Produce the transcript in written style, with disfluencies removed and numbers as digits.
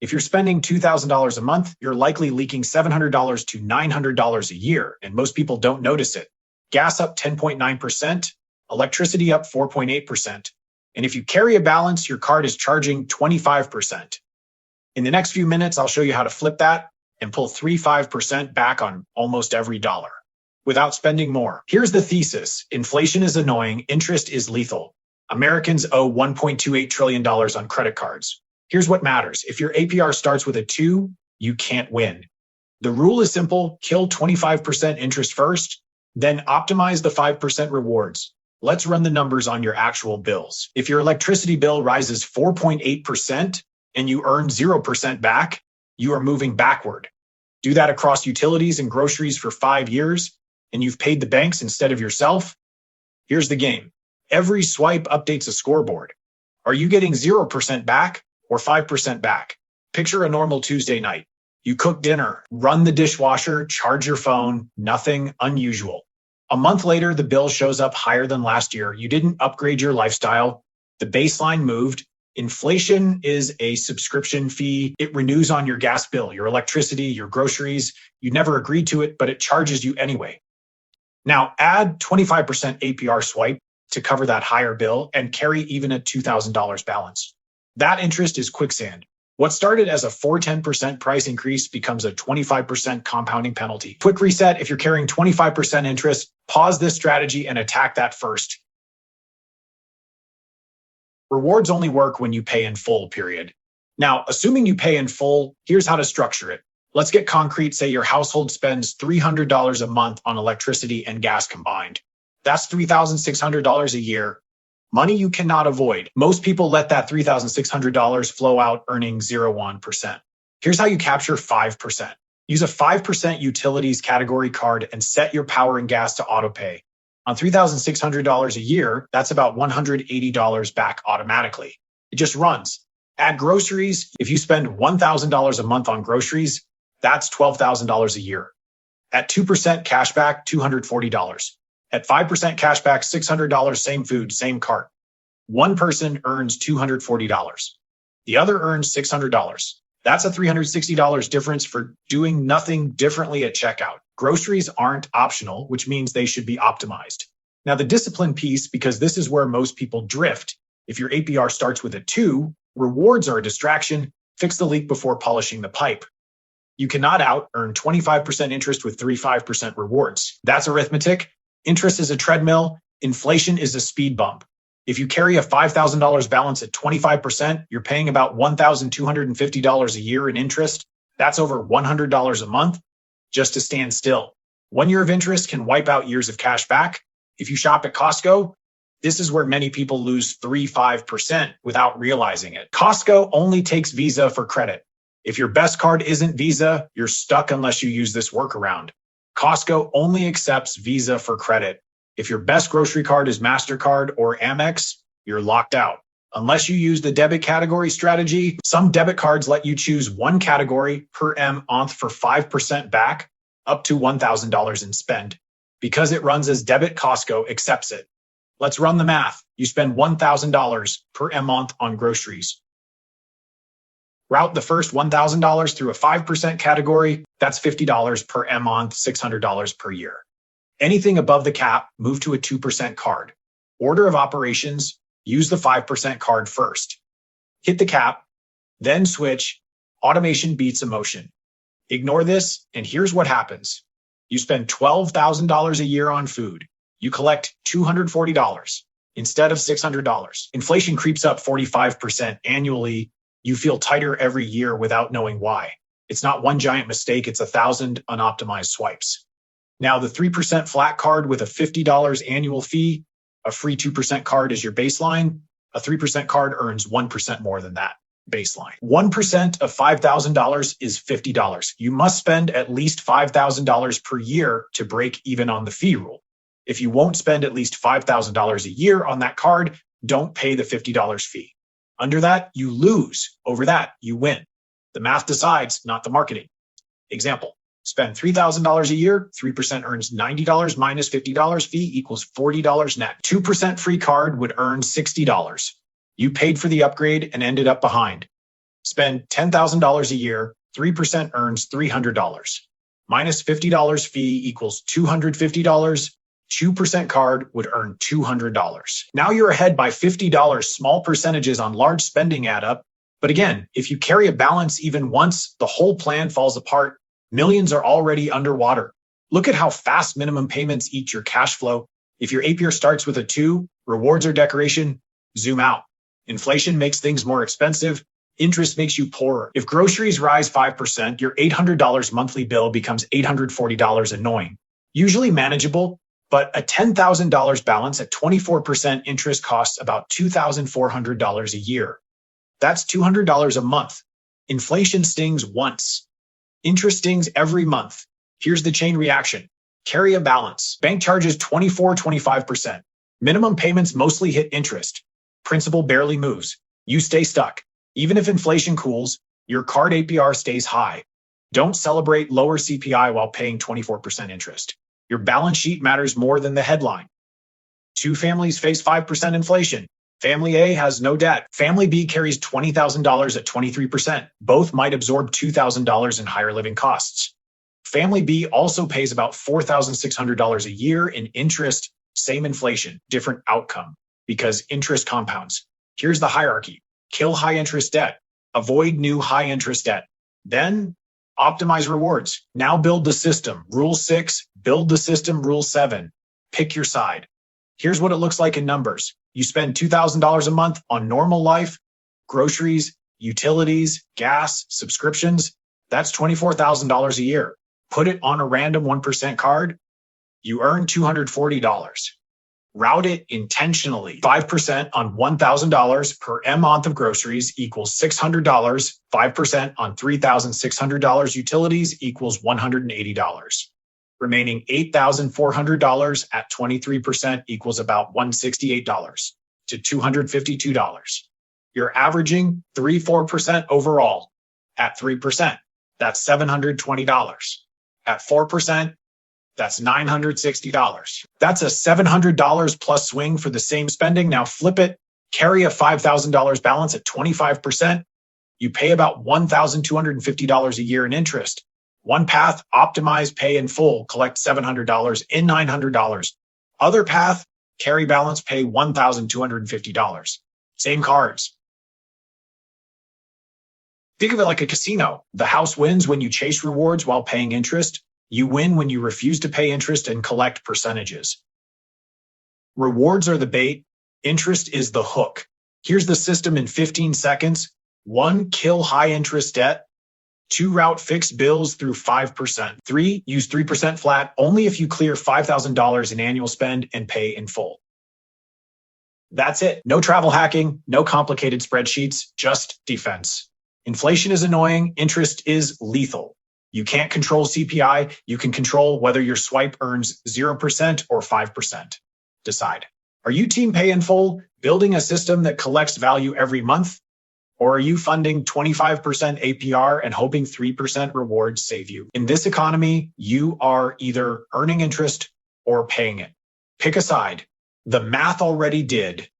If you're spending $2,000 a month, you're likely leaking $700 to $900 a year, and most people don't notice it. Gas up 10.9%, electricity up 4.8%. And if you carry a balance, your card is charging 25%. In the next few minutes, I'll show you how to flip that and pull 35% back on almost every dollar without spending more. Here's the thesis. Inflation is annoying. Interest is lethal. Americans owe $1.28 trillion on credit cards. Here's what matters. If your APR starts with a 2, you can't win. The rule is simple. Kill 25% interest first, then optimize the 5% rewards. Let's run the numbers on your actual bills. If your electricity bill rises 4.8% and you earn 0% back, you are moving backward. Do that across utilities and groceries for 5 years, and you've paid the banks instead of yourself. Here's the game. Every swipe updates a scoreboard. Are you getting 0% back or 5% back? Picture a normal Tuesday night. You cook dinner, run the dishwasher, charge your phone, nothing unusual. A month later, the bill shows up higher than last year. You didn't upgrade your lifestyle. The baseline moved. Inflation is a subscription fee. It renews on your gas bill, your electricity, your groceries. You never agreed to it, but it charges you anyway. Now add 25% APR swipe to cover that higher bill and carry even a $2,000 balance. That interest is quicksand. What started as a 410% price increase becomes a 25% compounding penalty. Quick reset. If you're carrying 25% interest, pause this strategy and attack that first. Rewards only work when you pay in full, period. Now, assuming you pay in full, here's how to structure it. Let's get concrete. Say your household spends $300 a month on electricity and gas combined. That's $3,600 a year. Money you cannot avoid. Most people let that $3,600 flow out earning 0.1%. Here's how you capture 5%. Use a 5% utilities category card and set your power and gas to autopay. On $3,600 a year, that's about $180 back automatically. It just runs. Add groceries. If you spend $1,000 a month on groceries, that's $12,000 a year. At 2% cashback, $240. At 5% cashback, $600, same food, same cart. One person earns $240. The other earns $600. That's a $360 difference for doing nothing differently at checkout. Groceries aren't optional, which means they should be optimized. Now the discipline piece, because this is where most people drift. If your APR starts with a 2, rewards are a distraction. Fix the leak before polishing the pipe. You cannot earn 25% interest with 35% rewards. That's arithmetic. Interest is a treadmill. Inflation is a speed bump. If you carry a $5,000 balance at 25%, you're paying about $1,250 a year in interest. That's over $100 a month just to stand still. 1 year of interest can wipe out years of cash back. If you shop at Costco, this is where many people lose 3-5% without realizing it. Costco only takes Visa for credit. If your best card isn't Visa, you're stuck unless you use this workaround. Costco only accepts Visa for credit. If your best grocery card is MasterCard or Amex, you're locked out. Unless you use the debit category strategy, some debit cards let you choose one category per month for 5% back, up to $1,000 in spend. Because it runs as debit, Costco accepts it. Let's run the math. You spend $1,000 per month on groceries. Route the first $1,000 through a 5% category. That's $50 per month, $600 per year. Anything above the cap, move to a 2% card. Order of operations, use the 5% card first. Hit the cap, then switch. Automation beats emotion. Ignore this, and here's what happens. You spend $12,000 a year on food. You collect $240 instead of $600. Inflation creeps up 45% annually. You feel tighter every year without knowing why. It's not one giant mistake, it's 1,000 unoptimized swipes. Now, the 3% flat card with a $50 annual fee, a free 2% card is your baseline. A 3% card earns 1% more than that baseline. 1% of $5,000 is $50. You must spend at least $5,000 per year to break even on the fee rule. If you won't spend at least $5,000 a year on that card, don't pay the $50 fee. Under that, you lose. Over that, you win. The math decides, not the marketing. Example. Spend $3,000 a year, 3% earns $90 minus $50 fee equals $40 net. 2% free card would earn $60. You paid for the upgrade and ended up behind. Spend $10,000 a year, 3% earns $300. Minus $50 fee equals $250. 2% card would earn $200. Now you're ahead by $50. Small percentages on large spending add up. But again, if you carry a balance even once, the whole plan falls apart. Millions are already underwater. Look at how fast minimum payments eat your cash flow. If your APR starts with a 2, rewards or decoration, zoom out. Inflation makes things more expensive. Interest makes you poorer. If groceries rise 5%, your $800 monthly bill becomes $840 annoying. Usually manageable, but a $10,000 balance at 24% interest costs about $2,400 a year. That's $200 a month. Inflation stings once. Interest stings every month. Here's the chain reaction. Carry a balance. Bank charges 25%. Minimum payments mostly hit interest. Principal barely moves. You stay stuck. Even if inflation cools, your card APR stays high. Don't celebrate lower CPI while paying 24% interest. Your balance sheet matters more than the headline. 2 families face 5% inflation. Family A has no debt. Family B carries $20,000 at 23%. Both might absorb $2,000 in higher living costs. Family B also pays about $4,600 a year in interest. Same inflation, different outcome, because interest compounds. Here's the hierarchy. Kill high interest debt. Avoid new high interest debt. Then optimize rewards. Now build the system. Rule 6, build the system. Rule 7, pick your side. Here's what it looks like in numbers. You spend $2,000 a month on normal life, groceries, utilities, gas, subscriptions. That's $24,000 a year. Put it on a random 1% card. You earn $240. Route it intentionally. 5% on $1,000 per M month of groceries equals $600. 5% on $3,600 utilities equals $180. Remaining $8,400 at 23% equals about $168 to $252. You're averaging 3-4% overall. At 3%, that's $720. At 4%, that's $960. That's a $700 plus swing for the same spending. Now flip it, carry a $5,000 balance at 25%. You pay about $1,250 a year in interest. One path, optimize, pay in full, collect $700 in $900. Other path, carry balance, pay $1,250. Same cards. Think of it like a casino. The house wins when you chase rewards while paying interest. You win when you refuse to pay interest and collect percentages. Rewards are the bait. Interest is the hook. Here's the system in 15 seconds. 1, kill high interest debt. 2, route fixed bills through 5%. 3, use 3% flat only if you clear $5,000 in annual spend and pay in full. That's it. No travel hacking, no complicated spreadsheets, just defense. Inflation is annoying. Interest is lethal. You can't control CPI. You can control whether your swipe earns 0% or 5%. Decide. Are you team pay in full, building a system that collects value every month? Or are you funding 25% APR and hoping 3% rewards save you? In this economy, you are either earning interest or paying it. Pick a side. The math already did.